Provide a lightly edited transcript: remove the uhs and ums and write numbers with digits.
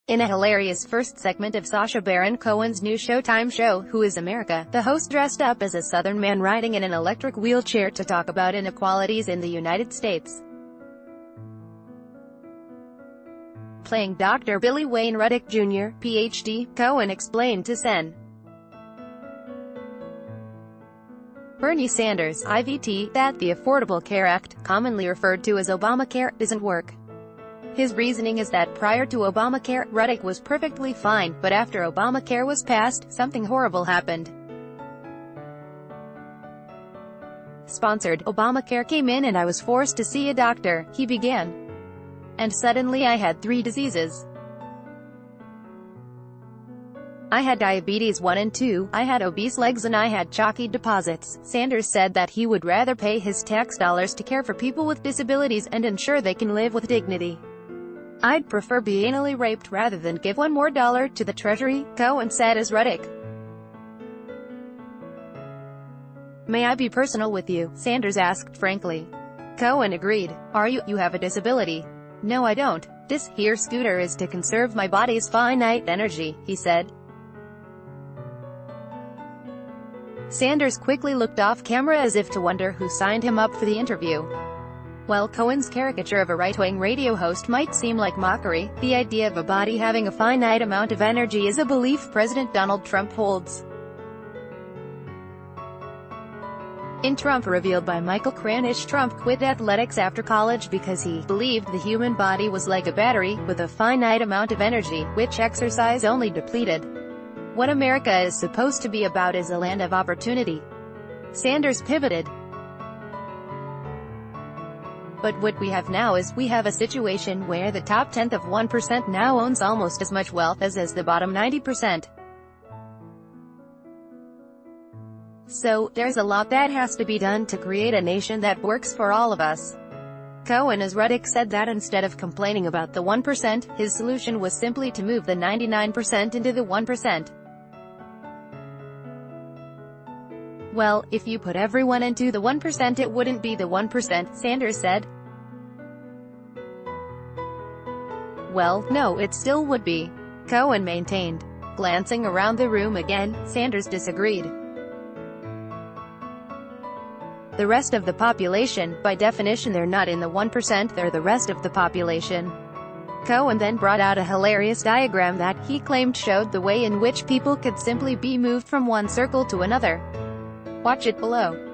In a hilarious first segment of Sacha Baron Cohen's new Showtime show, Who is America?, the host dressed up as a Southern man riding in an electric wheelchair to talk about inequalities in the United States. Playing Dr. Billy Wayne Ruddick Jr., Ph.D., Cohen explained to Sen. Bernie Sanders, IVT, that the Affordable Care Act, commonly referred to as Obamacare, doesn't work. His reasoning is that prior to Obamacare, Ruddick was perfectly fine, but after Obamacare was passed, something horrible happened. Sponsored, Obamacare came in and I was forced to see a doctor, he began. And suddenly I had 3 diseases. I had diabetes 1 and 2, I had obese legs and I had chalky deposits. Sanders said that he would rather pay his tax dollars to care for people with disabilities and ensure they can live with dignity. I'd prefer be anally raped rather than give $1 more to the Treasury, Cohen said as Ruddick. May I be personal with you? Sanders asked frankly. Cohen agreed. Are you have a disability? No I don't. This here scooter is to conserve my body's finite energy, he said. Sanders quickly looked off camera as if to wonder who signed him up for the interview. While Cohen's caricature of a right-wing radio host might seem like mockery, the idea of a body having a finite amount of energy is a belief President Donald Trump holds. In Trump revealed by Michael Kranish, Trump quit athletics after college because he believed the human body was like a battery, with a finite amount of energy, which exercise only depleted. What America is supposed to be about is a land of opportunity. Sanders pivoted. But what we have now is, we have a situation where the top 10th of 1% now owns almost as much wealth as the bottom 90%. So, there's a lot that has to be done to create a nation that works for all of us. Cohen as Ruddick said that instead of complaining about the 1%, his solution was simply to move the 99% into the 1%. Well, if you put everyone into the 1% it wouldn't be the 1%, Sanders said. Well, no, it still would be, Cohen maintained. Glancing around the room again, Sanders disagreed. The rest of the population, by definition they're not in the 1%, they're the rest of the population. Cohen then brought out a hilarious diagram that, he claimed, showed the way in which people could simply be moved from one circle to another. Watch it below.